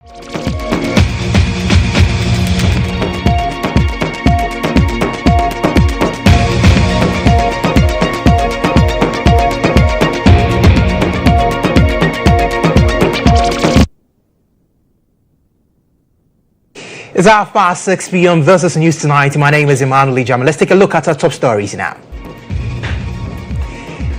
It's 6:30 p.m. This is News Tonight. My name is Emmanuel. Let's take a look at our top stories now.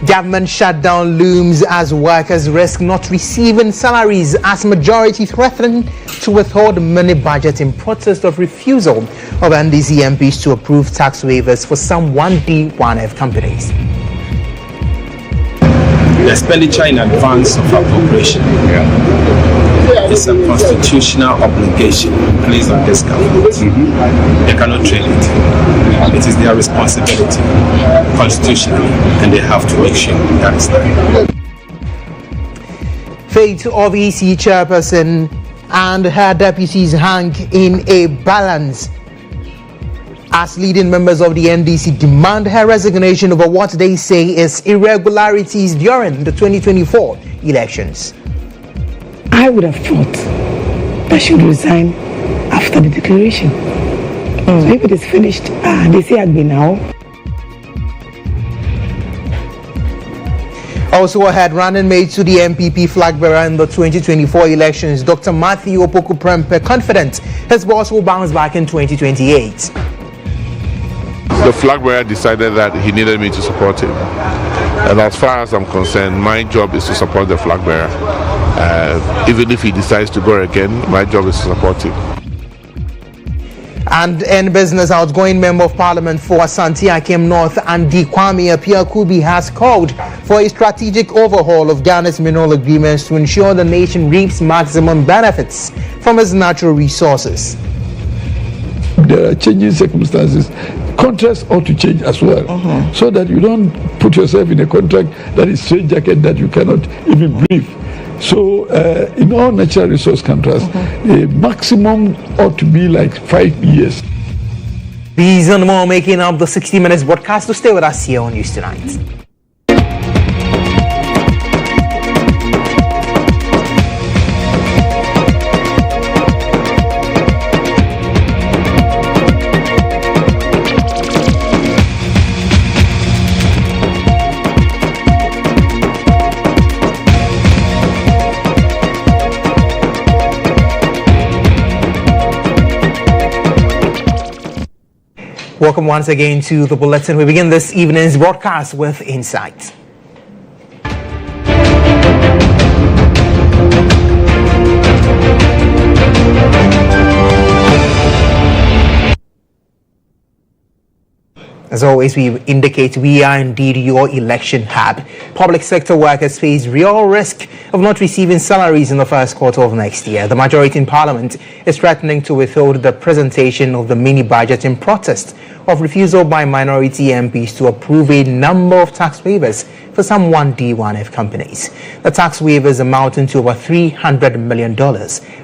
Government shutdown looms as workers risk not receiving salaries as majority threaten to withhold mini budget in protest of refusal of NDC MPs to approve tax waivers for some 1D, 1F companies. The expenditure in advance of appropriation is a constitutional obligation placed on this government. They cannot trail it. It is their responsibility constitutionally, and they have to make sure that is done. Fate of EC chairperson and her deputies hang in a balance as leading members of the NDC demand her resignation over what they say is irregularities during the 2024 elections. I would have thought that she would resign after the declaration. So if it is finished, they say Agyabeng now. Also ahead, running mate to the MPP flag bearer in the 2024 elections, Dr. Matthew Opoku-Prempeh, confident his boss will bounce back in 2028. The flag bearer decided that he needed me to support him. And as far as I'm concerned, my job is to support the flag bearer. Even if he decides to go again, my job is to support him. And in business, outgoing Member of Parliament for Asante Akem North, Andy Kwame Appiah-Kubi, has called for a strategic overhaul of Ghana's mineral agreements to ensure the nation reaps maximum benefits from its natural resources. There are changing circumstances. Contracts ought to change as well, so that you don't put yourself in a contract that is straitjacket that you cannot even breathe. So in all natural resource contracts, the maximum ought to be like 5 years. These and more making up the 60 Minutes broadcast. To stay with us here on News Tonight. Welcome once again to the Bulletin. We begin this evening's broadcast with insights. As always, we indicate we are indeed your election hub. Public sector workers face real risk of not receiving salaries in the first quarter of next year. The majority in Parliament is threatening to withhold the presentation of the mini budget in protest of refusal by minority MPs to approve a number of tax waivers for some 1D, 1F companies. The tax waivers amounting to over $300 million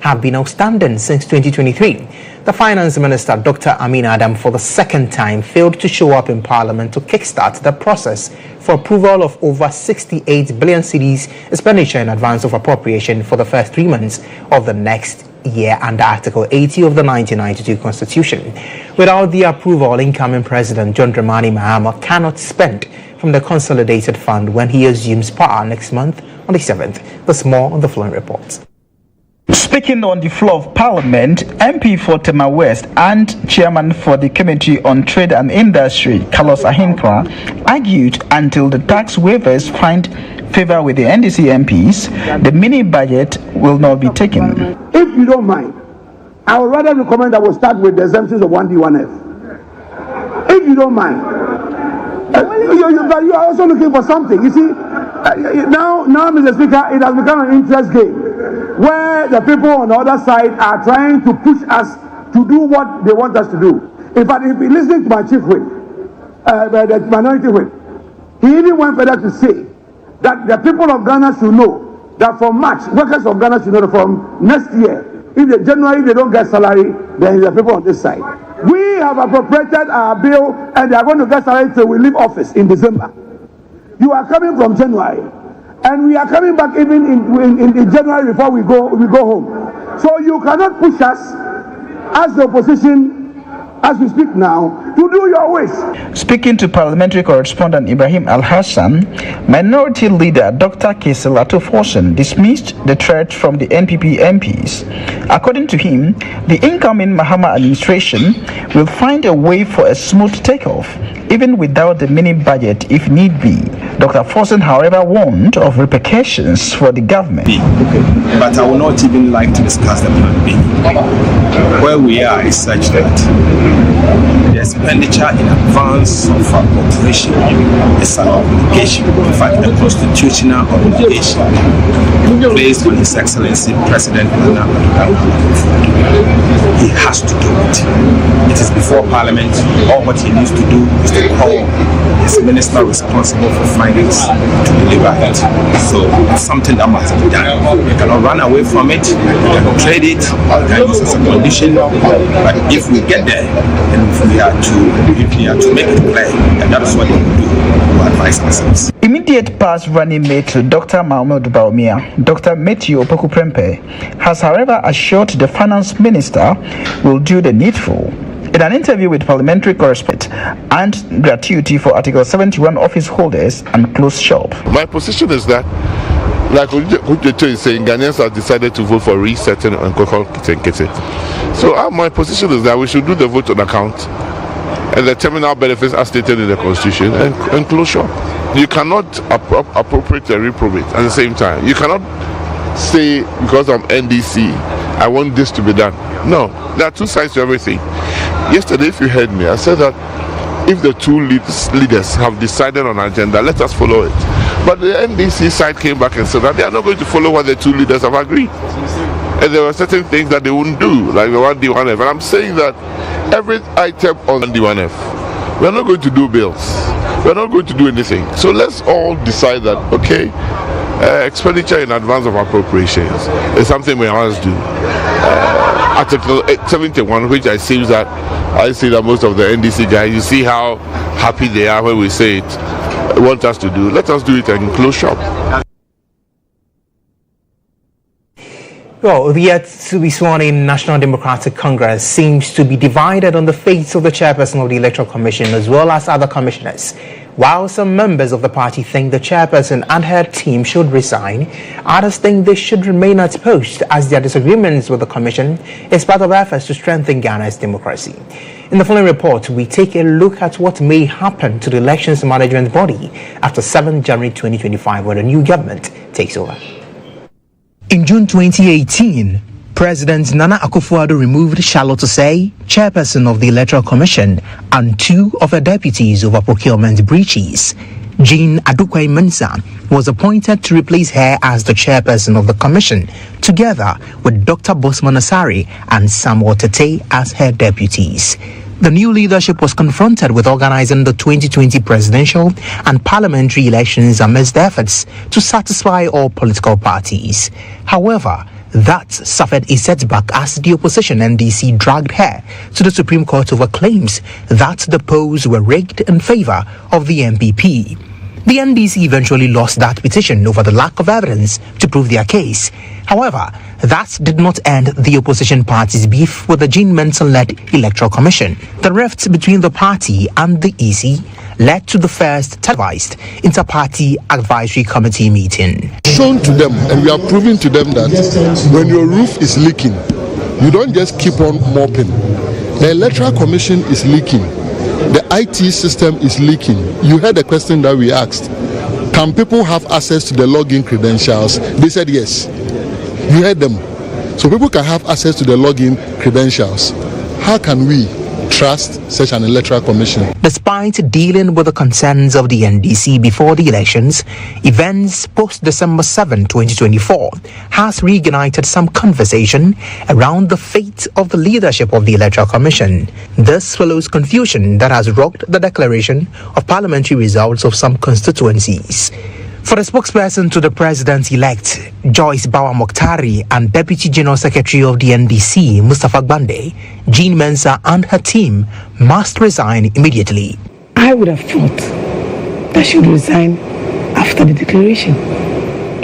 have been outstanding since 2023. The Finance Minister, Dr. Amin Adam, for the second time failed to show up in Parliament to kickstart the process for approval of over 68 billion cedis expenditure in advance of appropriation for the first 3 months of the next year under Article 80 of the 1992 Constitution. Without the approval, incoming President John Dramani Mahama cannot spend from the Consolidated Fund when he assumes power next month on the 7th. There's more on the following reports. Speaking on the floor of Parliament, MP for Tema West and Chairman for the Committee on Trade and Industry, Carlos Ahinkra, argued until the tax waivers find favor with the NDC MPs, the mini budget will not be taken. If you don't mind, I would rather recommend that we start with the exemptions of 1D, 1F. If you don't mind. But you are also looking for something. You see, now, Mr. Speaker, it has become an interest game where the people on the other side are trying to push us to do what they want us to do. In fact, if you're listening to my chief whip, the minority whip, he even went further to say that the people of Ghana should know that from March, workers of Ghana should know that from next year, if January they don't get salary, then the people on this side. We have appropriated our bill and they are going to get salary till we leave office in December. You are coming from January and we are coming back even in January before we go home. So you cannot push us as the opposition, as we speak now, to do your wish. Speaking to parliamentary correspondent Ibrahim Al-Hassan, Minority Leader Dr. Keselato Forsen dismissed the threat from the NPP MPs. According to him, the incoming Mahama administration will find a way for a smooth takeoff, even without the mini budget if need be. Dr. Forsen, however, warned of repercussions for the government. But I would not even like to discuss the plan B. Where we are is such that the expenditure in advance of our operation is an obligation, in fact, a constitutional obligation placed on His Excellency President Nana Akufo-Addo. He has to do it. It is before Parliament. All what he needs to do is to call his minister responsible for finance to deliver it. So it's something that must be done. We cannot run away from it. We cannot trade it. We can use it as a condition. But if we get there, and if we are to make it clear, and that is what we will do to advise ourselves. Immediate past running mate to Dr. Mahmoud Baumia, Dr. Matthew Opoku-Prempeh, has however assured the finance minister will do the needful. In an interview with parliamentary correspondent and gratuity for Article 71 office holders and closed shop. My position is that, like Ujeto is saying, Ghanaians have decided to vote for resetting and Kokol Kitenkete. So my position is that we should do the vote on account and the terminal benefits as stated in the constitution and close shop. You cannot appropriate and reprobate at the same time. You cannot say because I'm NDC, I want this to be done. No, there are two sides to everything. Yesterday, if you heard me, I said that if the two leaders have decided on an agenda, let us follow it. But the NDC side came back and said that they are not going to follow what the two leaders have agreed. And there were certain things that they wouldn't do, like the 1D1F. And I'm saying that every item on 1D1F, we're not going to do bills. We're not going to do anything. So let's all decide that, okay, expenditure in advance of appropriations is something we must do. Article 71, which I see that most of the NDC guys, you see how happy they are when we say it, want us to do. Let us do it and close shop. Well, the yet to be sworn in National Democratic Congress seems to be divided on the fate of the chairperson of the Electoral Commission as well as other commissioners. While some members of the party think the chairperson and her team should resign, others think they should remain at post as their disagreements with the commission is part of efforts to strengthen Ghana's democracy. In the following report, we take a look at what may happen to the elections management body after 7 January 2025 when a new government takes over. In June 2018, President Nana Akufo-Addo removed Charlotte Osei, chairperson of the Electoral Commission, and 2 of her deputies over procurement breaches. Jean Adukwe-Mensah was appointed to replace her as the chairperson of the commission, together with Dr. Bosman Asari and Samuel Tete as her deputies. The new leadership was confronted with organizing the 2020 presidential and parliamentary elections amidst efforts to satisfy all political parties. However, that suffered a setback as the opposition NDC dragged her to the Supreme Court over claims that the polls were rigged in favor of the MPP. The NDC eventually lost that petition over the lack of evidence to prove their case. However, that did not end the opposition party's beef with the GHOne Mensah-led Electoral Commission. The rift between the party and the EC led to the first televised inter-party advisory committee meeting. Shown to them, and we are proving to them that when your roof is leaking, you don't just keep on mopping. The Electoral Commission is leaking. The IT system is leaking. You heard the question that we asked. Can people have access to the login credentials? They said yes. You heard them. So people can have access to the login credentials. How can we trust such an Electoral Commission? Despite dealing with the concerns of the NDC before the elections, events post-December 7, 2024 has reignited some conversation around the fate of the leadership of the Electoral Commission. This follows confusion that has rocked the declaration of parliamentary results of some constituencies. For the spokesperson to the president-elect, Joyce Bawa-Mokhtari, and Deputy General Secretary of the NDC, Mustafa Gbande, GHOne Mensah and her team must resign immediately. I would have thought that she would resign after the declaration.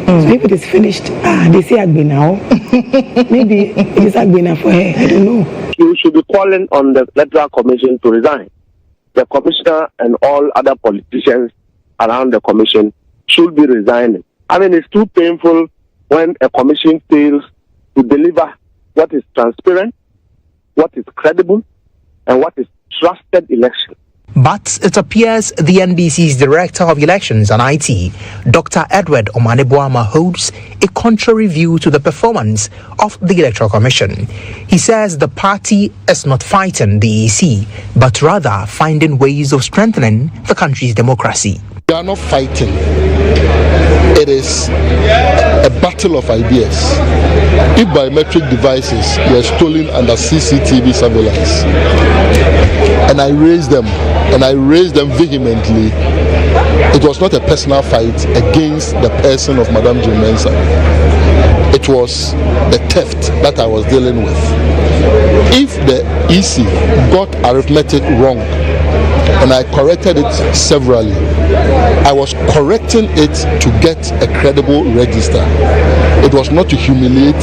So if it is finished, they say Agyabeng now. Maybe it is Agyabeng for her. I don't know. You should be calling on the Electoral Commission to resign. The commissioner and all other politicians around the commission should be resigning. I mean, it's too painful when a commission fails to deliver what is transparent, what is credible, and what is trusted election. But it appears the NDC's Director of Elections and IT, Dr. Edward Omaniboama, holds a contrary view to the performance of the Electoral Commission. He says the party is not fighting the EC, but rather finding ways of strengthening the country's democracy. We are not fighting. It is a battle of ideas. If biometric devices were stolen under CCTV surveillance, and I raised them vehemently, it was not a personal fight against the person of Madame GHOne Mensah. It was the theft that I was dealing with. If the EC got arithmetic wrong, and I corrected it severally, I was correcting it to get a credible register. It was not to humiliate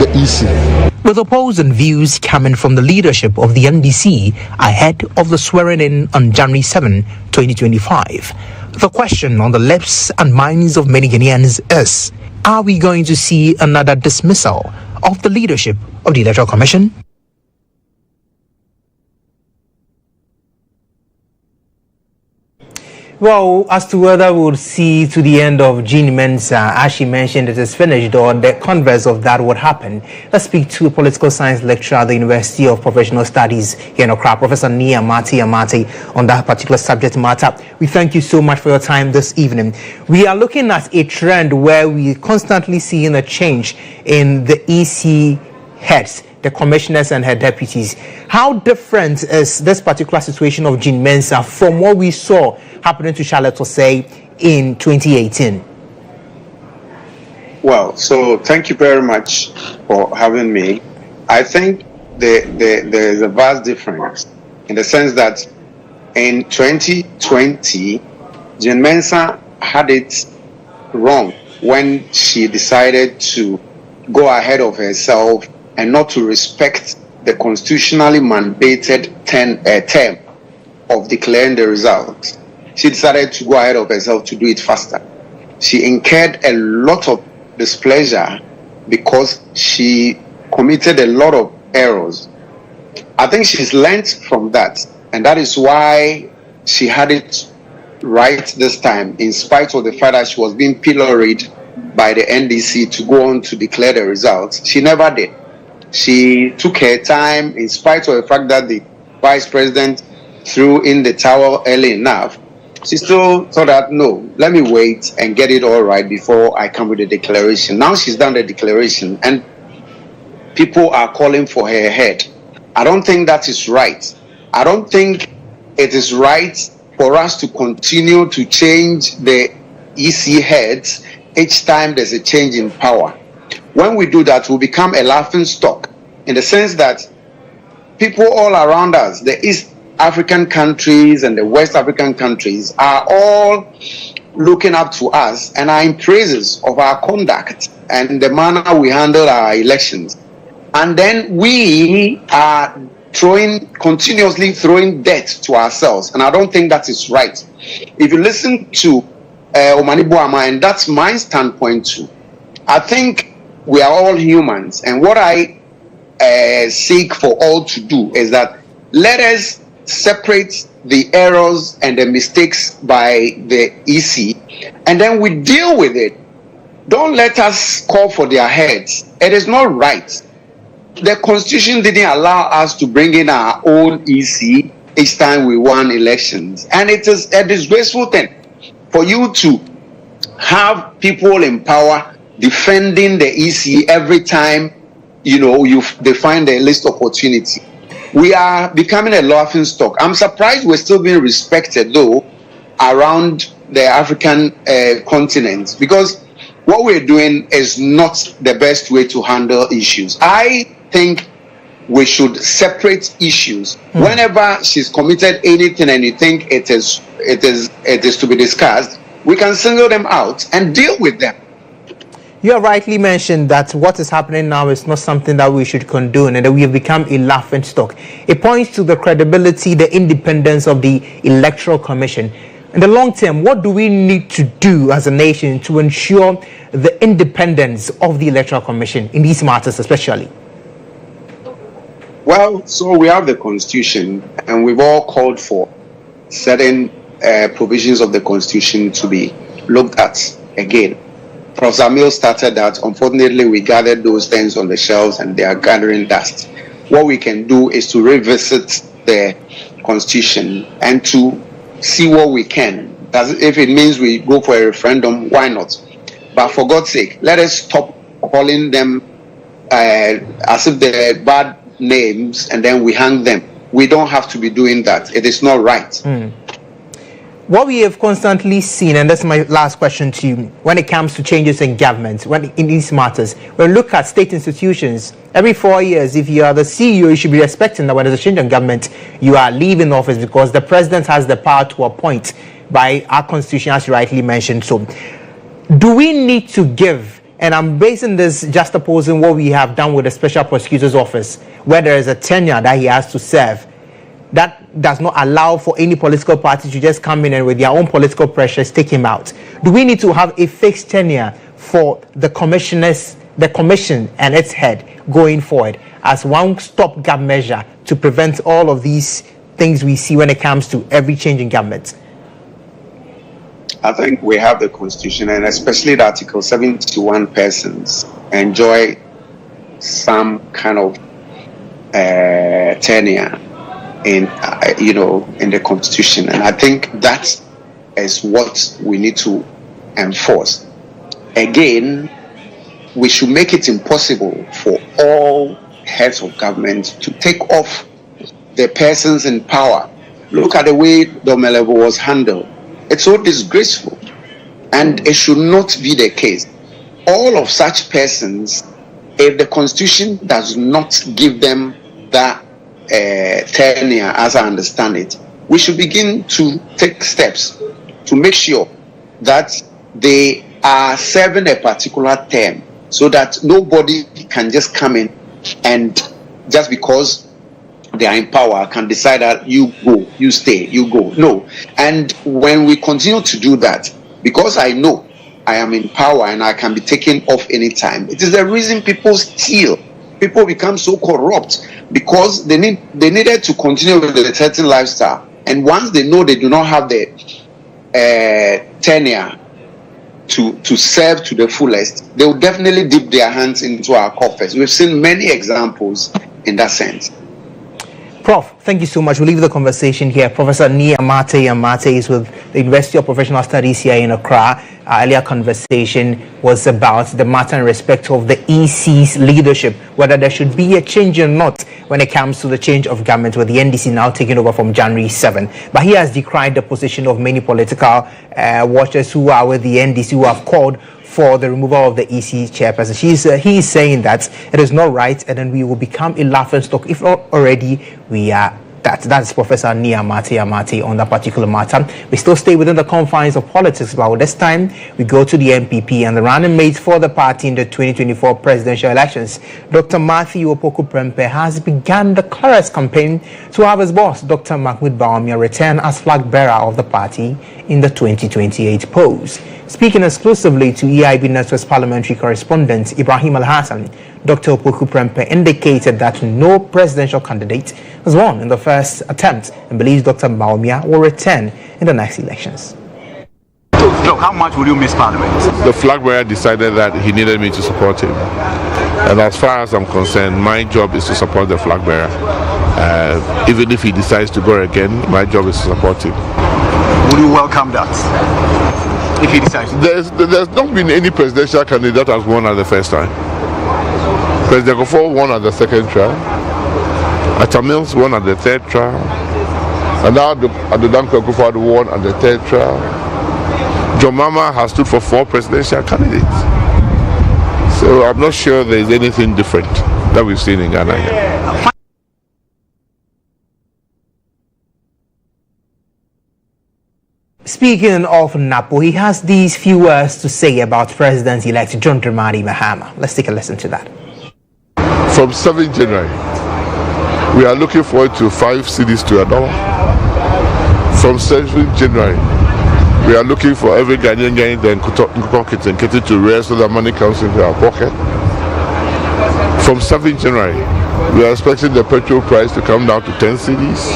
the EC. With opposing views coming from the leadership of the NDC ahead of the swearing-in on January 7, 2025, the question on the lips and minds of many Ghanaians is, are we going to see another dismissal of the leadership of the Electoral Commission? Well, as to whether we'll see to the end of GHOne Mensah, as she mentioned, it is finished, or the converse of that would happen. Let's speak to a political science lecturer at the University of Professional Studies here in Accra, Professor Nia Amati, on that particular subject matter. We thank you so much for your time this evening. We are looking at a trend where we constantly seeing a change in the EC heads, the commissioners and her deputies. How different is this particular situation of GHOne Mensah from what we saw happening to Charlotte Osei in 2018? Well, so thank you very much for having me. I think there is a vast difference in the sense that in 2020, GHOne Mensah had it wrong when she decided to go ahead of herself and not to respect the constitutionally mandated term of declaring the results. She decided to go ahead of herself to do it faster. She incurred a lot of displeasure because she committed a lot of errors. I think she's learned from that, and that is why she had it right this time, in spite of the fact that she was being pilloried by the NDC to go on to declare the results. She never did. She took her time, in spite of the fact that the vice president threw in the towel early enough. She still thought that, no, let me wait and get it all right before I come with the declaration. Now she's done the declaration and people are calling for her head. I don't think that is right. I don't think it is right for us to continue to change the EC heads each time there's a change in power. When we do that, we'll become a laughing stock, in the sense that people all around us, the East African countries and the West African countries, are all looking up to us and are in praises of our conduct and the manner we handle our elections. And then we are continuously throwing debt to ourselves, and I don't think that is right. If you listen to Omaniboama, and that's my standpoint too, I think we are all humans, and what I seek for all to do is that let us separate the errors and the mistakes by the EC, and then we deal with it. Don't let us call for their heads. It is not right. The Constitution didn't allow us to bring in our own EC each time we won elections, and it is a disgraceful thing for you to have people in power defending the EC every time they find a least opportunity. We are becoming a laughing stock. I'm surprised we're still being respected though around the African continent, because what we're doing is not the best way to handle issues. I think we should separate issues. Whenever she's committed anything and you think it is to be discussed, we can single them out and deal with them. You have rightly mentioned that what is happening now is not something that we should condone and that we have become a laughing stock. It points to the credibility, the independence of the Electoral Commission. In the long term, what do we need to do as a nation to ensure the independence of the Electoral Commission in these matters especially? Well, so we have the Constitution, and we've all called for certain provisions of the Constitution to be looked at again. Professor Emmanuel started that. Unfortunately, we gathered those things on the shelves and they are gathering dust. What we can do is to revisit the Constitution and to see what we can. If it means we go for a referendum, why not? But for God's sake, let us stop calling them as if they're bad names and then we hang them. We don't have to be doing that. It is not right. What we have constantly seen, and that's my last question to you, when it comes to changes in government, when in these matters, when we look at state institutions, every 4 years, if you are the CEO, you should be expecting that when there's a change in government, you are leaving office because the president has the power to appoint by our constitution, as you rightly mentioned. So, do we need to give, and I'm basing this just opposing what we have done with the Special Prosecutor's Office, where there is a tenure that he has to serve, that does not allow for any political party to just come in and with their own political pressures take him out. Do we need to have a fixed tenure for the commissioners, the commission and its head going forward as one stopgap measure to prevent all of these things we see when it comes to every change in government? I think we have the Constitution, and especially the Article 71 persons enjoy some kind of tenure in the Constitution, and I think that is what we need to enforce. Again, we should make it impossible for all heads of government to take off the persons in power. Look at the way Domelevo was handled. It's so disgraceful, and it should not be the case. All of such persons, if the Constitution does not give them that tenure, as I understand it, we should begin to take steps to make sure that they are serving a particular term, so that nobody can just come in and just because they are in power can decide that you go, you stay, you go. No. And when we continue to do that, because I know I am in power and I can be taken off anytime, it is the reason people steal. People become so corrupt because they needed to continue with a certain lifestyle, and once they know they do not have the tenure to serve to the fullest, they will definitely dip their hands into our coffers. We've seen many examples in that sense. Prof, thank you so much. We'll leave the conversation here. Professor Nia Amate is with the University of Professional Studies here in Accra. Our earlier conversation was about the matter in respect of the EC's leadership, whether there should be a change or not when it comes to the change of government, with the NDC now taking over from January 7. But he has decried the position of many political watchers who are with the NDC, who have called for the removal of the EC chairperson. He is saying that it is not right, and then we will become a laughing stock. If not already, we are that. That's Professor Nia Amate on that particular matter. We still stay within the confines of politics, but this time we go to the MPP and the running mate for the party in the 2024 presidential elections. Dr. Matthew Opoku Prempeh has begun the chorus campaign to have his boss, Dr. Mahmoud Bawumia, return as flag bearer of the party in the 2028 polls. Speaking exclusively to EIB Network's parliamentary correspondent Ibrahim Al-Hassan, Dr. Opoku Prempeh indicated that no presidential candidate has won in the first attempt and believes Dr. Bawumia will return in the next elections. Look, how much will you miss Parliament? The flag bearer decided that he needed me to support him. And as far as I'm concerned, my job is to support the flag bearer. Even if he decides to go again, my job is to support him. Will you welcome that? If he decides to? There's not been any presidential candidate that has won at the first time. President Kofo won at the second trial. Atamils won at the third trial. And now Adodan Kofo won at the third trial. John Mama has stood for 4 presidential candidates. So I'm not sure there's anything different that we've seen in Ghana here. Speaking of Napo, he has these few words to say about President-elect John Dramani Mahama. Let's take a listen to that. From 7th January, we are looking forward to 5 cedis to $1. From 7th January, we are looking for every Ghanaian getting the Nkukon to rest so that money comes into our pocket. From 7th January, we are expecting the petrol price to come down to 10 cedis.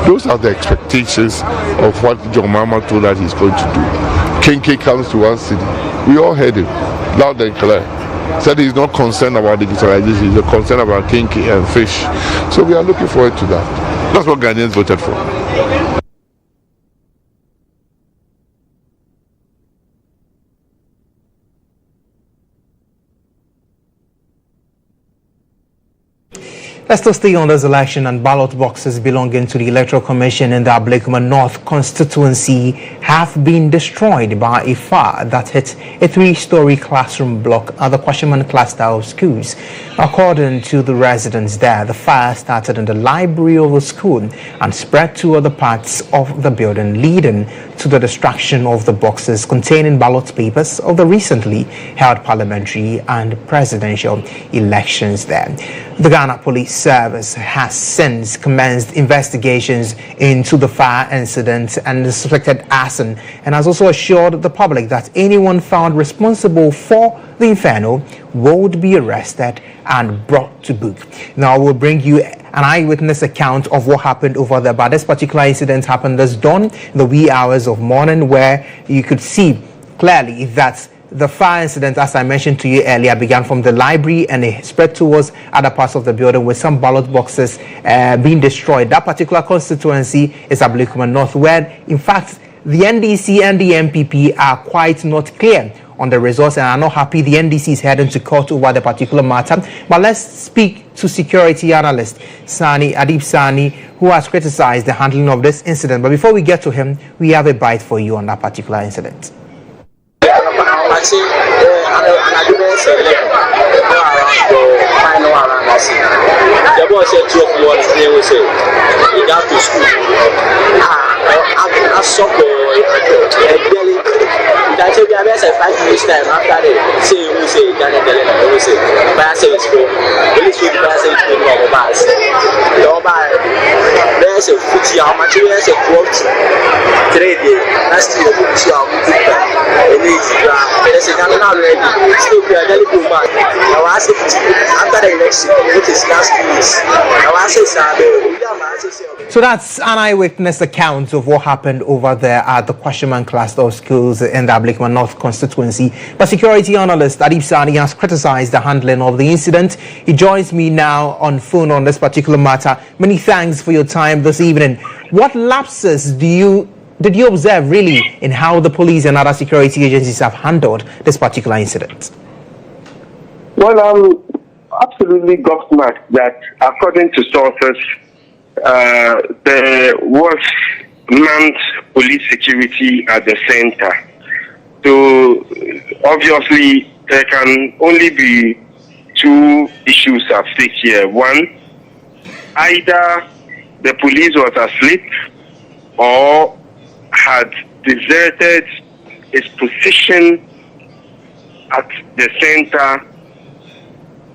Those are the expectations of what John Mahama told us he's going to do. Kinky comes to 1 cedi. We all heard him, loud and clear. Said he's not concerned about digitalization, he's concerned about kinky and fish. So we are looking forward to that. That's what Ghanaians voted for. Let's still stay on this election, and ballot boxes belonging to the Electoral Commission in the Agyabeng North constituency have been destroyed by a fire that hit a 3-story classroom block at the GHOne cluster of schools. According to the residents there, the fire started in the library of the school and spread to other parts of the building, leading to the destruction of the boxes containing ballot papers of the recently held parliamentary and presidential elections there. The Ghana Police Service has since commenced investigations into the fire incident and the suspected arson, and has also assured the public that anyone found responsible for the inferno would be arrested and brought to book. Now, we'll bring you an eyewitness account of what happened over there, but this particular incident happened this dawn in the wee hours of morning, where you could see clearly that the fire incident, as I mentioned to you earlier, began from the library and it spread towards other parts of the building, with some ballot boxes being destroyed. That particular constituency is Agyabeng North, where in fact the NDC and the MPP are quite not clear on the results and are not happy. The NDC is heading to court over the particular matter. But let's speak to security analyst Adib Sani, who has criticized the handling of this incident. But before we get to him, we have a bite for you on that particular incident. That's a 5 minutes time after they say you say Ghana Dele, say Bassett is for police with Bassett to the bus. There's a 50 how much there's a quote trade last year, there's a Ghana already, still be a Delhi man. Now I say after the election, which is last week. Now I say so that's an eyewitness account of what happened over there at the GHOne cluster of schools in the Agyabeng North constituency. But security analyst Adib Sani has criticized the handling of the incident. He joins me now on phone on this particular matter. Many thanks for your time this evening. What lapses did you observe really in how the police and other security agencies have handled this particular incident? Well, I'm absolutely gobsmacked that, according to sources, there was manned police security at the center. So obviously there can only be 2 issues at stake here. One, either the police was asleep or had deserted its position at the center,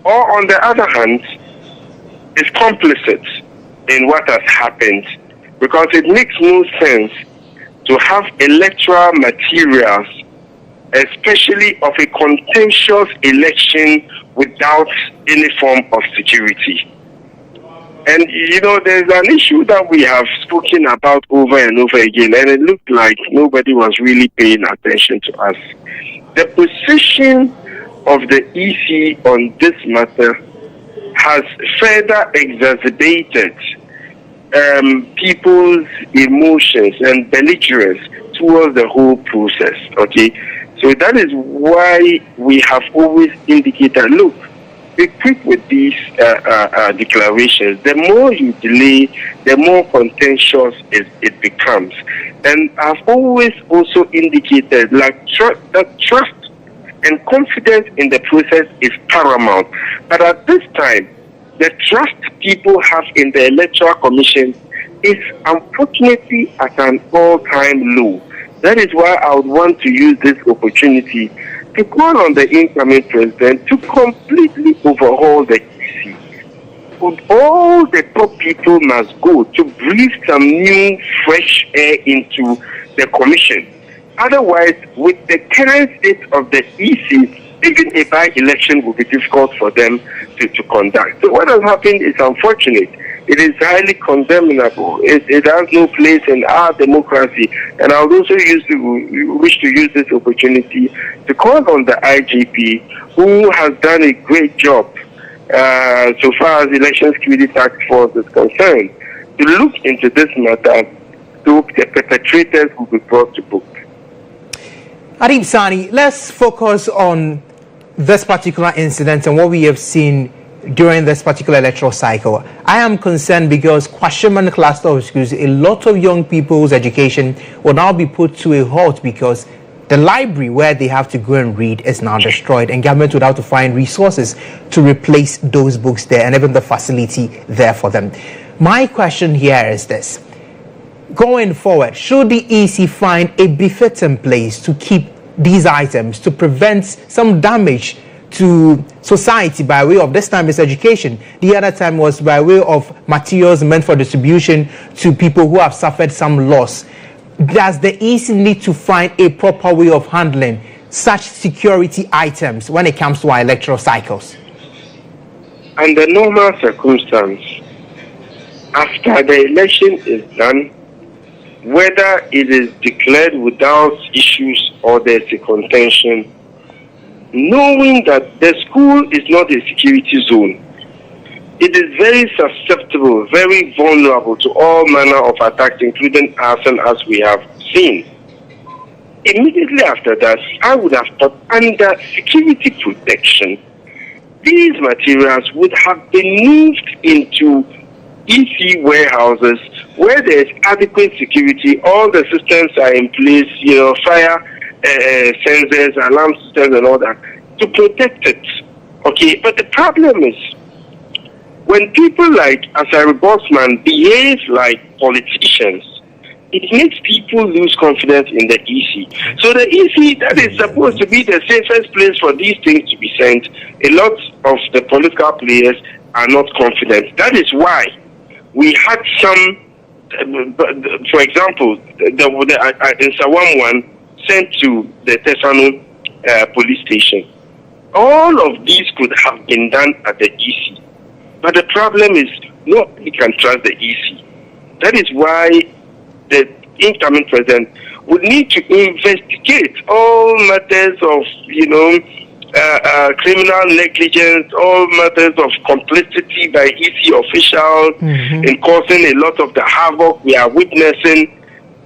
or on the other hand, is complicit in what has happened, because it makes no sense to have electoral materials, especially of a contentious election, without any form of security. And you know, there's an issue that we have spoken about over and over again, and it looked like nobody was really paying attention to us. The position of the EC on this matter has further exacerbated people's emotions and belligerence towards the whole process. Okay, so that is why we have always indicated, look, be quick with these declarations. The more you delay, the more contentious it becomes. And I've always also indicated, like, that trust and confidence in the process is paramount. But at this time, the trust people have in the Electoral Commission is unfortunately at an all-time low. That is why I would want to use this opportunity to call on the incoming president to completely overhaul the EC. All the top people must go to breathe some new, fresh air into the commission. Otherwise, with the current state of the EC, even a by-election will be difficult for them to conduct. So what has happened is unfortunate. It is highly condemnable. It has no place in our democracy. And I would also wish to use this opportunity to call on the IGP, who has done a great job so far as Election Security Task Force is concerned, to look into this matter, so the perpetrators will be brought to book. Adib Sani, let's focus on this particular incident and what we have seen during this particular electoral cycle. I am concerned because Kwashiman cluster of schools, a lot of young people's education will now be put to a halt because the library where they have to go and read is now destroyed, and government would have to find resources to replace those books there and even the facility there for them. My question here is this. Going forward, should the EC find a befitting place to keep these items to prevent some damage to society by way of, this time it's education, the other time was by way of materials meant for distribution to people who have suffered some loss? Does the EC need to find a proper way of handling such security items when it comes to our electoral cycles? Under normal circumstance, after the election is done, whether it is declared without issues or there's a contention, knowing that the school is not a security zone, it is very susceptible, very vulnerable to all manner of attacks, including arson, as we have seen. Immediately after that, I would have thought under security protection, these materials would have been moved into EC warehouses where there is adequate security, all the systems are in place, fire sensors, alarm systems and all that, to protect it. Okay, but the problem is, when people like Asari Bosman behave like politicians, it makes people lose confidence in the EC. So the EC, that is supposed to be the safest place for these things to be sent, a lot of the political players are not confident. That is why we had some, for example, in Sawam sent to the Tesano police station. All of these could have been done at the EC. But the problem is, nobody can trust the EC. That is why the incoming president would need to investigate all matters of, criminal negligence, all matters of complicity by EC officials in causing a lot of the havoc we are witnessing.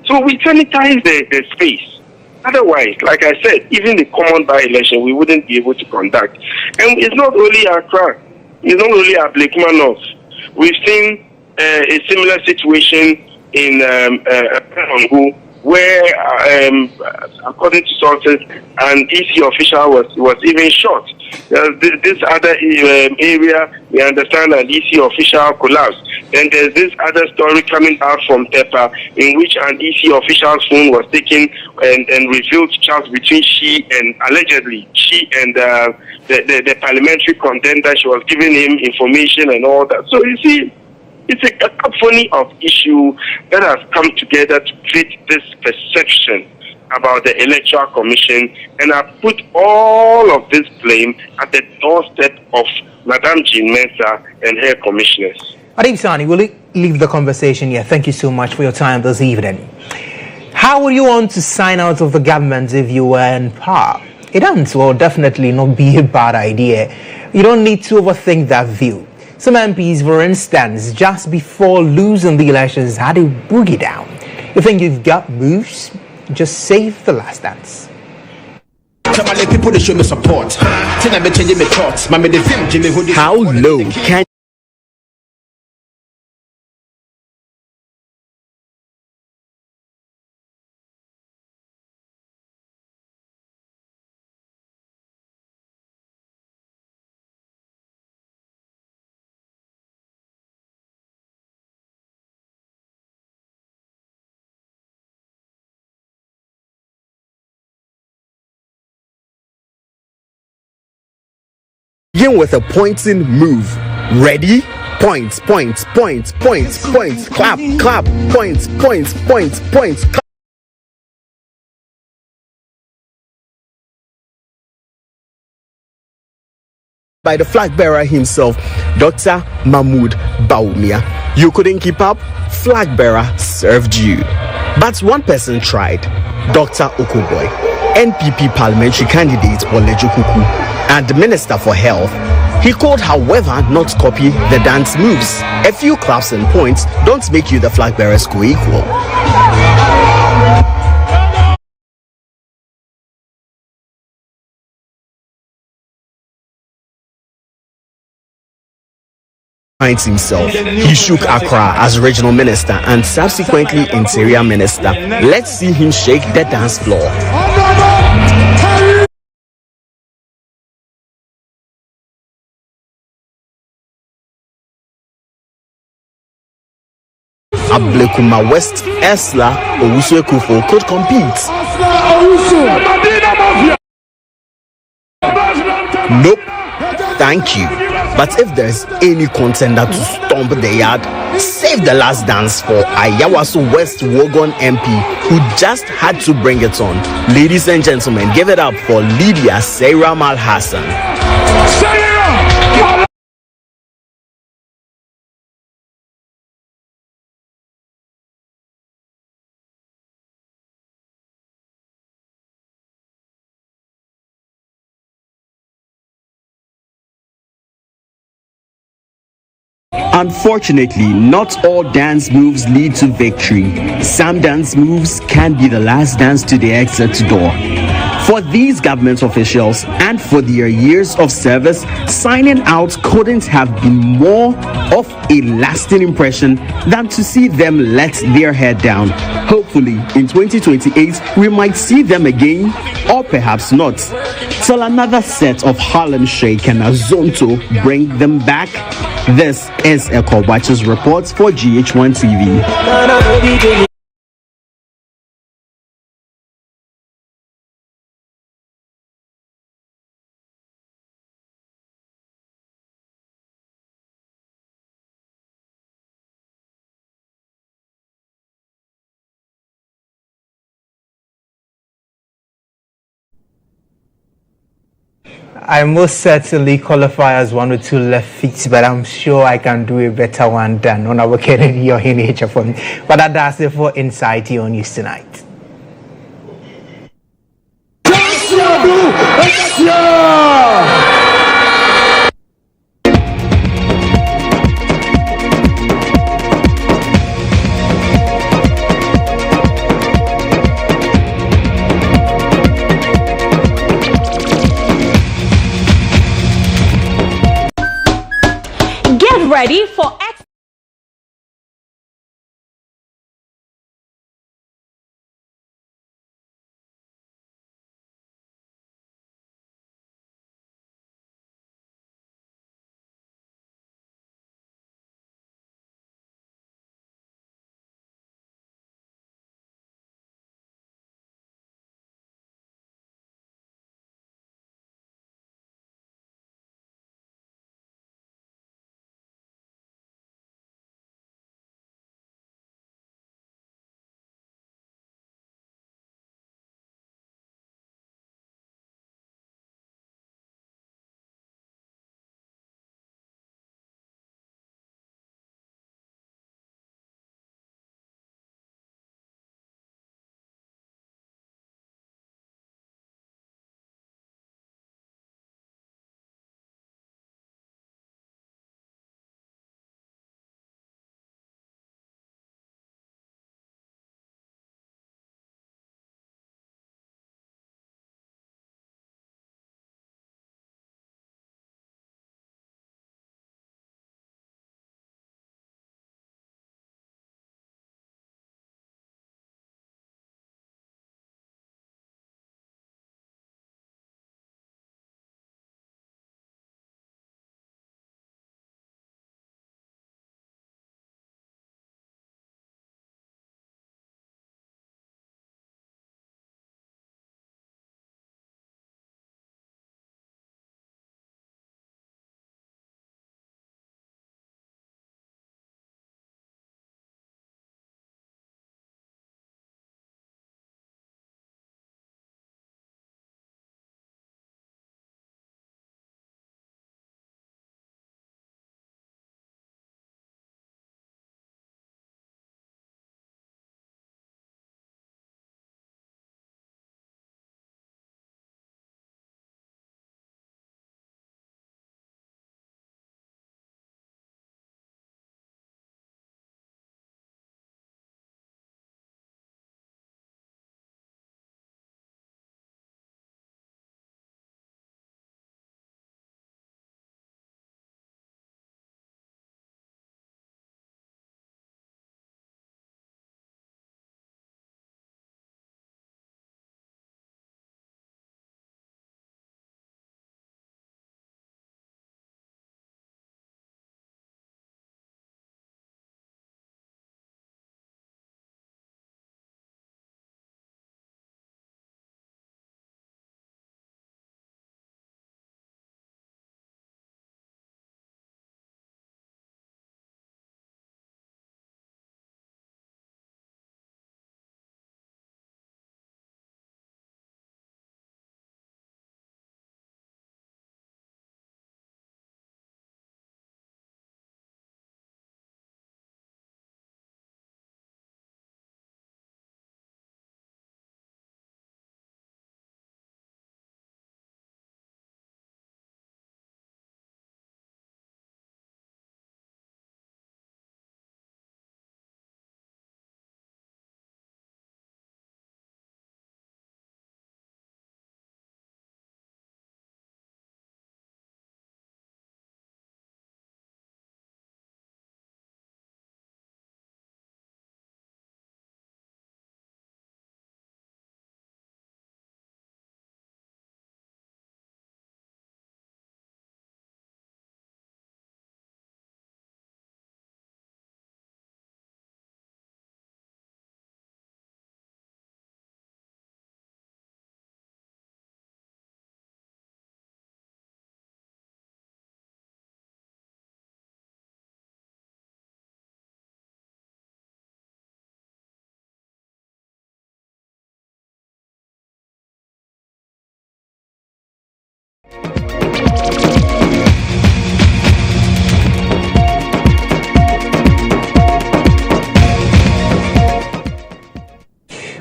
So we sanitize the space. Otherwise, like I said, even the common by-election, we wouldn't be able to conduct. And it's not only Accra. It's not only Ablekuma North. We've seen a similar situation in Hongu, where, according to sources, an EC official was even shot. This other area, we understand an EC official collapsed. Then there's this other story coming out from Tepa, in which an EC official's phone was taken and revealed chats between she and the parliamentary contender. She was giving him information and all that. So you see, it's a cacophony of issues that has come together to create this perception about the Electoral Commission, and I put all of this blame at the doorstep of Madame Jean Mensah and her commissioners. Adib Sani, we'll leave the conversation here. Thank you so much for your time this evening. How would you want to sign out of the government if you were in power? It will definitely not be a bad idea. You don't need to overthink that view. Some MPs, for instance, just before losing the elections, had a boogie down. You think you've got moves? Just save the last dance. People, they show me support. How low can begin with a pointing move. Ready? Points, points, points, points, points, clap, clap, points, points, points, points, clap. By the flag bearer himself, Dr. Mahmoud Bawumia. You couldn't keep up? Flag bearer served you. But one person tried, Dr. Okoboy, NPP parliamentary candidate for Lejokuku and Minister for Health. He could, however, not copy the dance moves. A few claps and points don't make you the flag bearer's co-equal. Himself. He shook Accra as regional minister and subsequently interior minister. Let's see him shake the dance floor. Ablekuma West Esla Owusu Ekufo could compete. Nope. Thank you. But if there's any contender to stomp the yard, save the last dance for Ayawaso West Wogon MP, who just had to bring it on. Ladies and gentlemen, give it up for Lydia Sarah Mal Hassan. Unfortunately, not all dance moves lead to victory. Some dance moves can be the last dance to the exit door. For these government officials and for their years of service, signing out couldn't have been more of a lasting impression than to see them let their head down. Hopefully, in 2028, we might see them again, or perhaps not, till another set of Harlem Shake and Azonto bring them back. This is Eko Watchers Reports for GHOne TV. I most certainly qualify as one with two left feet, but I'm sure I can do a better one than on our Kennedy or GHOne. But that's it for Insight here on News Tonight. Ready for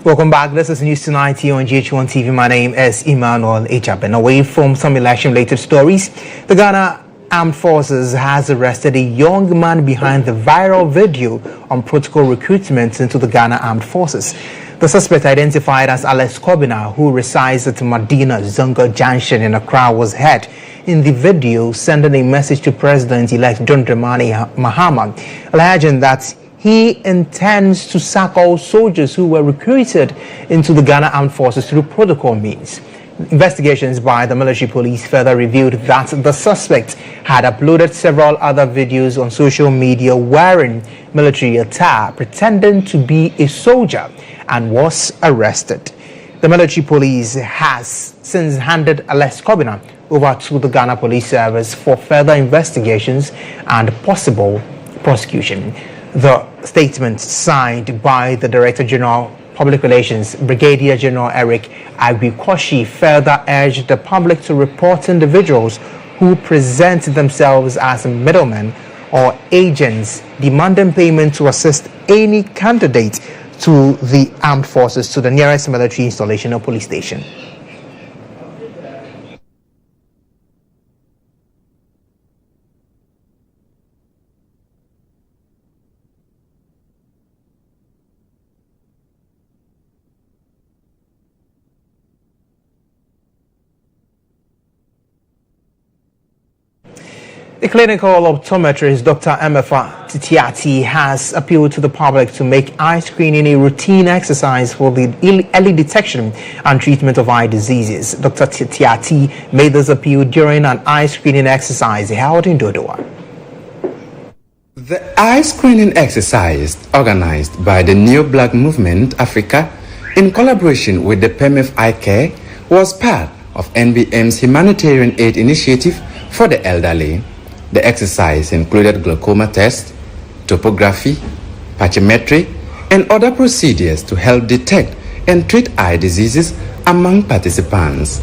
Welcome back. This is News Tonight here on GHOne TV. My name is Emmanuel Agyabeng. Away from some election-related stories, the Ghana Armed Forces has arrested a young man behind the viral video on protocol recruitment into the Ghana Armed Forces. The suspect, identified as Alex Kobina, who resides at Medina Zongo Junction in Accra, was heard in the video sending a message to President-elect John Dramani Mahama, alleging that he intends to sack all soldiers who were recruited into the Ghana Armed Forces through protocol means. Investigations by the military police further revealed that the suspect had uploaded several other videos on social media wearing military attire, pretending to be a soldier, and was arrested. The military police has since handed Alex Kobina over to the Ghana Police Service for further investigations and possible prosecution. The statement signed by the Director General Public Relations, Brigadier General Eric Agwikoshi, further urged the public to report individuals who present themselves as middlemen or agents demanding payment to assist any candidate to the armed forces to the nearest military installation or police station. The clinical optometrist Dr. Emefa Titiati has appealed to the public to make eye screening a routine exercise for the early detection and treatment of eye diseases. Dr. Titiati made this appeal during an eye screening exercise held in Dodowa. The eye screening exercise, organized by the New Black Movement Africa in collaboration with the PEMF Eye Care, was part of NBM's humanitarian aid initiative for the elderly. The exercise included glaucoma tests, topography, pachymetry, and other procedures to help detect and treat eye diseases among participants.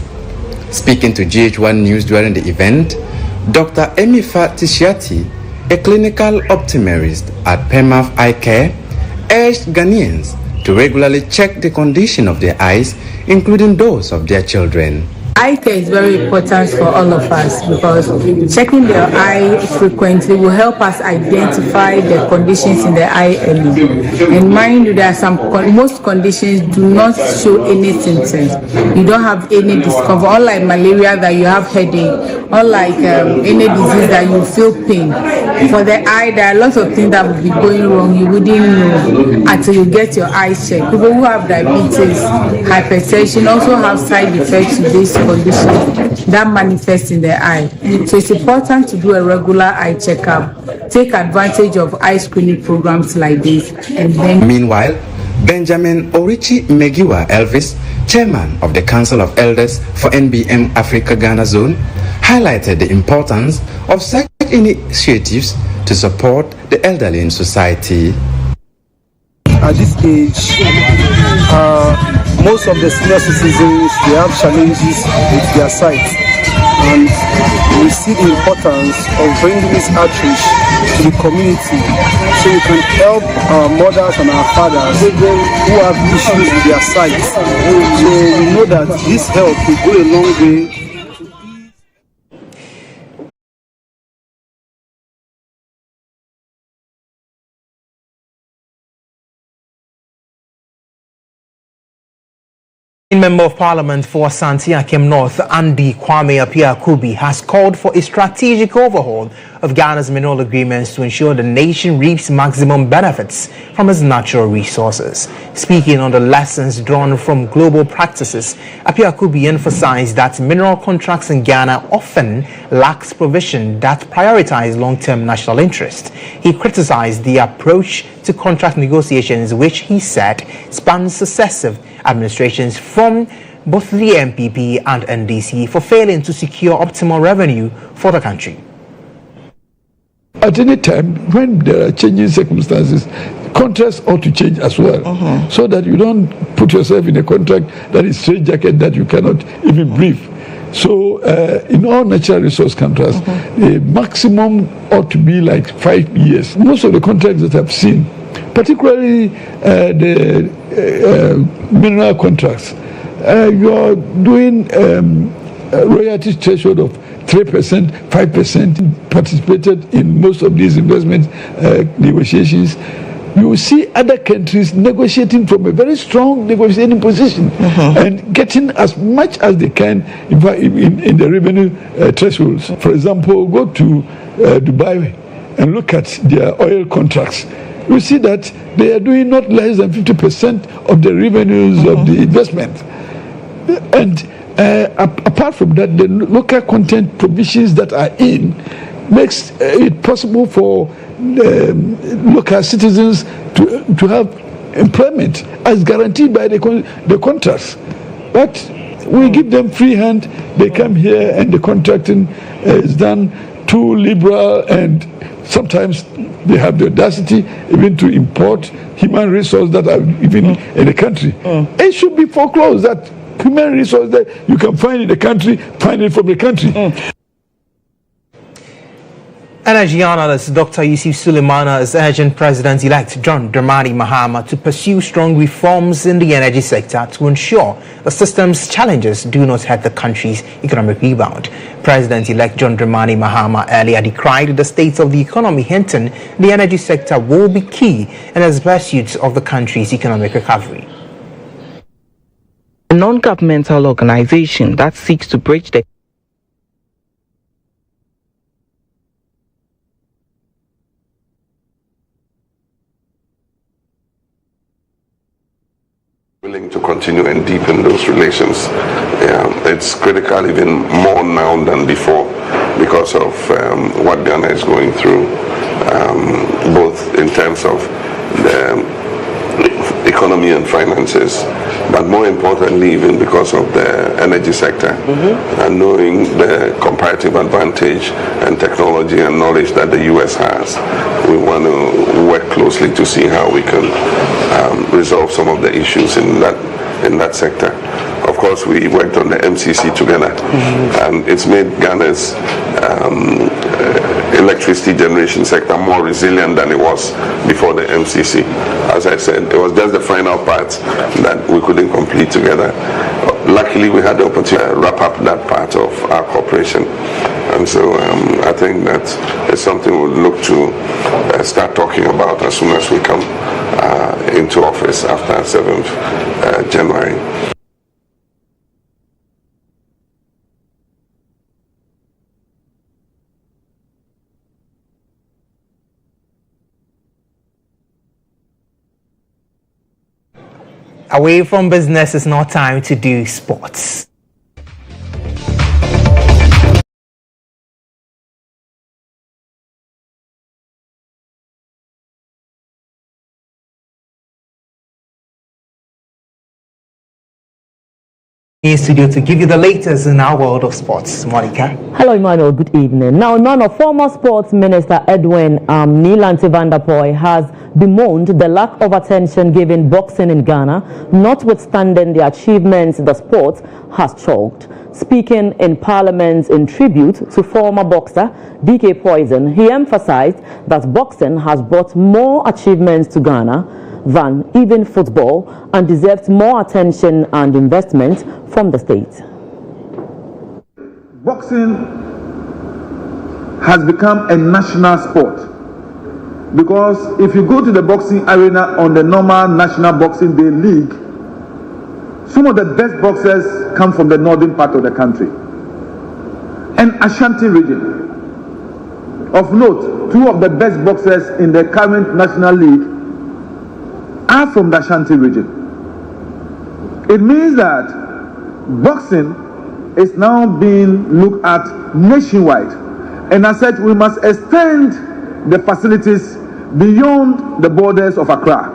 Speaking to GHOne News during the event, Dr. Emefa Titiati, a clinical optometrist at PEMF Eye Care, urged Ghanaians to regularly check the condition of their eyes, including those of their children. Eye care is very important for all of us because checking the eye frequently will help us identify the conditions in the eye early. And mind you, there are some most conditions do not show any symptoms. You don't have any discomfort. Unlike malaria, that you have headache. Unlike any disease that you feel pain. For the eye, there are lots of things that will be going wrong. You wouldn't know until you get your eyes checked. People who have diabetes, hypertension also have side effects to this condition that manifests in the eye. So it's important to do a regular eye checkup. Take advantage of eye screening programs like this. And then meanwhile, Benjamin Orichi Megiwa Elvis, chairman of the Council of Elders for NBM Africa Ghana Zone, highlighted the importance of such initiatives to support the elderly in society. At this age, most of the senior citizens, they have challenges with their sight, and we see the importance of bringing this outreach to the community so we can help our mothers and our fathers who have issues with their sight. So we know that this help will go a long way. Member of Parliament for Asante Akim North, Andy Kwame Appiah-Kubi, has called for a strategic overhaul of Ghana's mineral agreements to ensure the nation reaps maximum benefits from its natural resources. Speaking on the lessons drawn from global practices, Appiah-Kubi emphasized that mineral contracts in Ghana often lacks provision that prioritize long-term national interest. He criticized the approach to contract negotiations, which he said spans successive administrations from both the MPP and NDC for failing to secure optimal revenue for the country. At any time, when there are changing circumstances, contracts ought to change as well, so that you don't put yourself in a contract that is straitjacket that you cannot even brief. So in all natural resource contracts, the maximum ought to be like 5 years. Most of the contracts that I've seen particularly the mineral contracts. You're doing royalty threshold of 3%, 5%, participated in most of these investment negotiations. You will see other countries negotiating from a very strong negotiating position and getting as much as they can in the revenue thresholds. For example, go to Dubai and look at their oil contracts. You see that they are doing not less than 50% of the revenues of the investment. And apart from that, the local content provisions that are in makes it possible for local citizens to have employment as guaranteed by the contracts. But we give them free hand, they come here and the contracting is done too liberal, and sometimes they have the audacity even to import human resources that are even in the country. It should be foreclosed that human resources that you can find in the country, find it from the country. Energy analyst Dr. Yusuf Suleimana is urging President-elect John Dramani Mahama to pursue strong reforms in the energy sector to ensure the system's challenges do not hurt the country's economic rebound. President-elect John Dramani Mahama earlier decried the state of the economy, hinting the energy sector will be key in his pursuit of the country's economic recovery. A non-governmental organization that seeks to bridge the willing to continue and deepen those relations. It's critical even more now than before because of what Ghana is going through, both in terms of the economy and finances, but more importantly even because of the energy sector, and knowing the comparative advantage and technology and knowledge that the US has. We want to work closely to see how we can resolve some of the issues in that sector. Of course, we worked on the MCC together, and it's made Ghana's electricity generation sector more resilient than it was before the MCC. As I said, it was just the final part that we couldn't complete together. Luckily, we had the opportunity to wrap up that part of our cooperation. And so I think that is something we'll look to start talking about as soon as we come into office after 7th January. Away from business, it's now time to do sports. In studio to give you the latest in our world of sports. Monica. Hello, Emmanuel. Good evening. Now, none of former sports minister GHOne Neelanti Vanderpoy has bemoaned the lack of attention given boxing in Ghana, notwithstanding the achievements the sport has chalked. Speaking in Parliament in tribute to former boxer DK Poison, he emphasized that boxing has brought more achievements to Ghana than even football and deserves more attention and investment from the state. Boxing has become a national sport because if you go to the boxing arena on the normal National Boxing Day League, some of the best boxers come from the northern part of the country and Ashanti region. Of note, two of the best boxers in the current National League are from the Ashanti region. It means that boxing is now being looked at nationwide, and as such we must extend the facilities beyond the borders of Accra.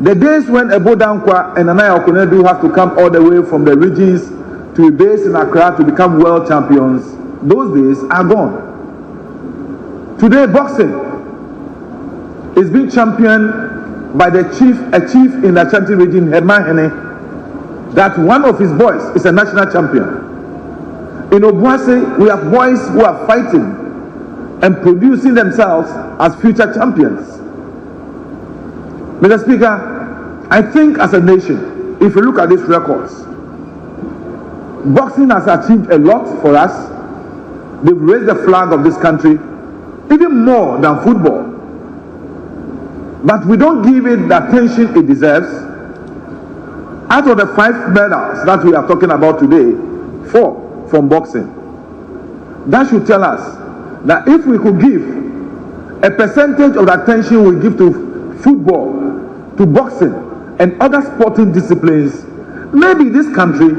The days when Ebo Dankwa and Anaya Okunedu have to come all the way from the regions to be based in Accra to become world champions, those days are gone. Today boxing is being championed by a chief in the Ashanti region, Emmanuel, that one of his boys is a national champion. In Obuasi, we have boys who are fighting and producing themselves as future champions. Mr. Speaker, I think as a nation, if you look at these records, boxing has achieved a lot for us. They've raised the flag of this country even more than football. But we don't give it the attention it deserves. Out of the 5 medals that we are talking about today, 4 from boxing. That should tell us that if we could give a percentage of the attention we give to football, to boxing, and other sporting disciplines, maybe this country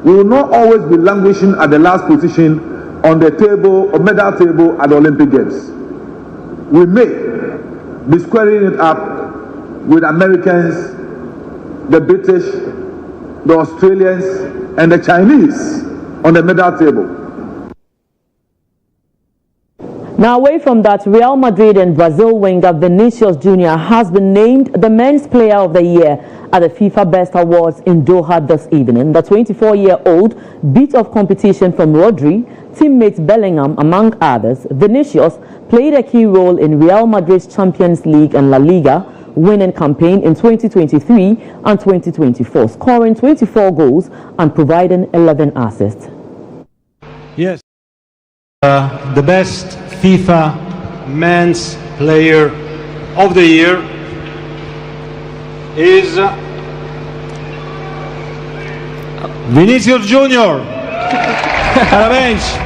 will not always be languishing at the last position on the table or medal table at the Olympic Games. We may be squaring it up with Americans, the British, the Australians, and the Chinese on the medal table. Now, away from that, Real Madrid and Brazil winger Vinicius Jr. has been named the Men's Player of the Year at the FIFA Best Awards in Doha this evening. The 24-year-old beat off competition from Rodri, teammate Bellingham, among others. Vinicius played a key role in Real Madrid's Champions League and La Liga winning campaign in 2023 and 2024, scoring 24 goals and providing 11 assists. Yes. The best FIFA Men's Player of the Year is Vinicius Jr. Parabéns.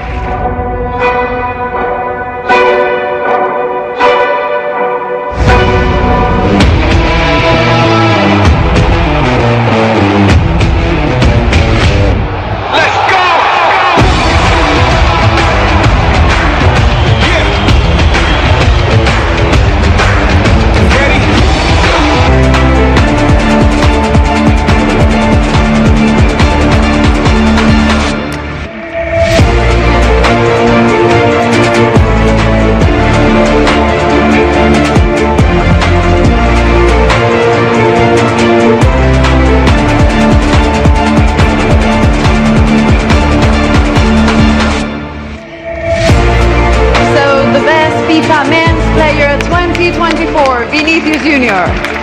Vinicius Jr.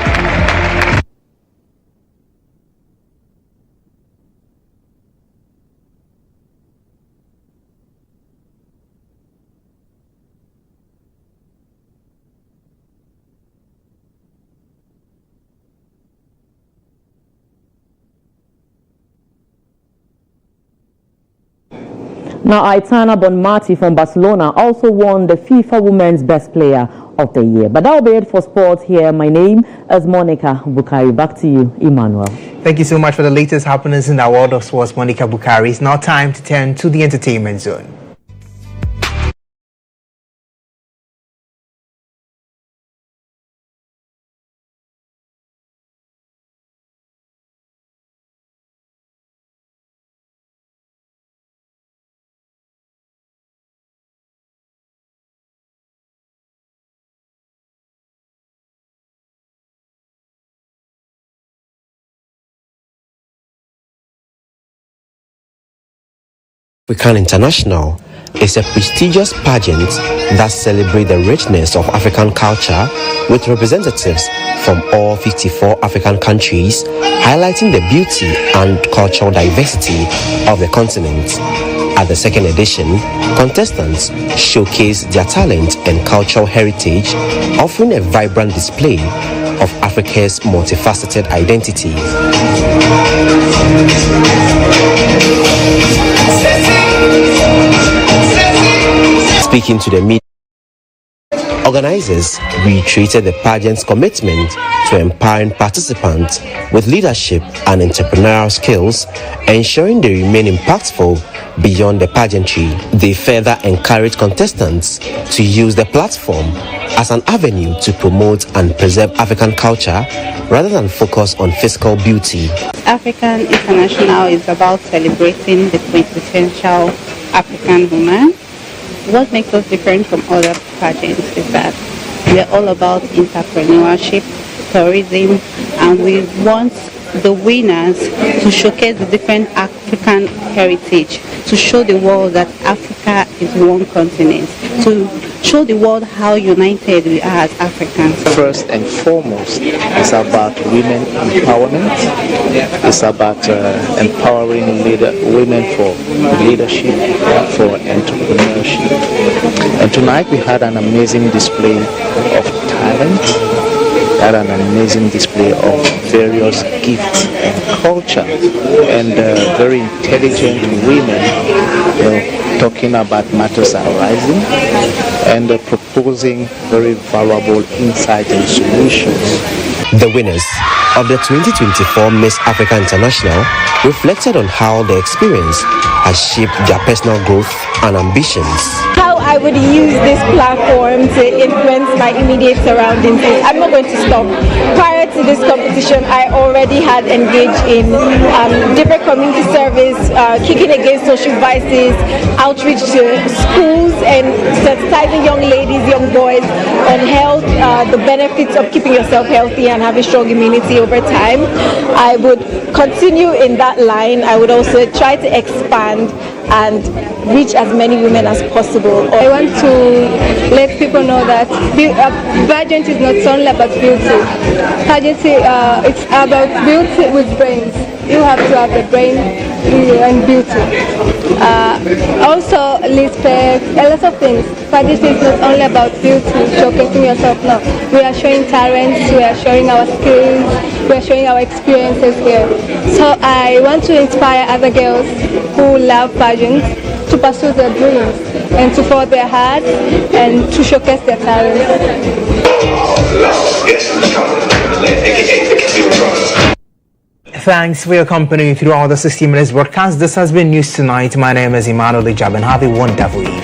Now, Aitana Bonmati from Barcelona also won the FIFA Women's Best Player of the Year. But that'll be it for sports here. My name is Monica Bukari. Back to you, Emmanuel. Thank you so much for the latest happenings in the world of sports, Monica Bukari. It's now time to turn to the entertainment zone. African International is a prestigious pageant that celebrates the richness of African culture with representatives from all 54 African countries, highlighting the beauty and cultural diversity of the continent. At the second edition, contestants showcase their talent and cultural heritage, offering a vibrant display of Africa's multifaceted identity. Speaking to the media, organizers reiterated the pageant's commitment to empowering participants with leadership and entrepreneurial skills, ensuring they remain impactful beyond the pageantry. They further encourage contestants to use the platform as an avenue to promote and preserve African culture rather than focus on physical beauty. African International is about celebrating the quintessential African woman. What makes us different from other pageants is that we're all about entrepreneurship, tourism, and we want the winners to showcase the different African heritage, to show the world that Africa is one continent, to show the world how united we are as Africans. First and foremost, it's about women empowerment. It's about empowering women for leadership, for entrepreneurship. And tonight we had an amazing display of talent, had an amazing display of various gifts and culture, and very intelligent women talking about matters arising and proposing very valuable insights and solutions. The winners of the 2024 Miss Africa International reflected on how the experience has shaped their personal growth and ambitions. How I would use this platform to influence my immediate surroundings. I'm not going to stop. Prior to this competition, I already had engaged in different community service, kicking against social vices, outreach to schools, and sensitizing young ladies, young boys on health, the benefits of keeping yourself healthy and having strong immunity over time. I would continue in that line. I would also try to expand and reach as many women as possible. I want to let people know that pageant is not only about beauty. Pageantry, it's about beauty with brains. You have to have the brain and beauty. Also, respect, a lot of things. Pageantry is not only about beauty, showcasing yourself. No, we are showing talents, we are showing our skills, we are showing our experiences here. So I want to inspire other girls who love pageants to pursue their dreams and to follow their heart and to showcase their talents. Thanks for your company throughout the 60 minutes broadcast. This has been News Tonight. My name is Emmanuel. Have a wonderful evening.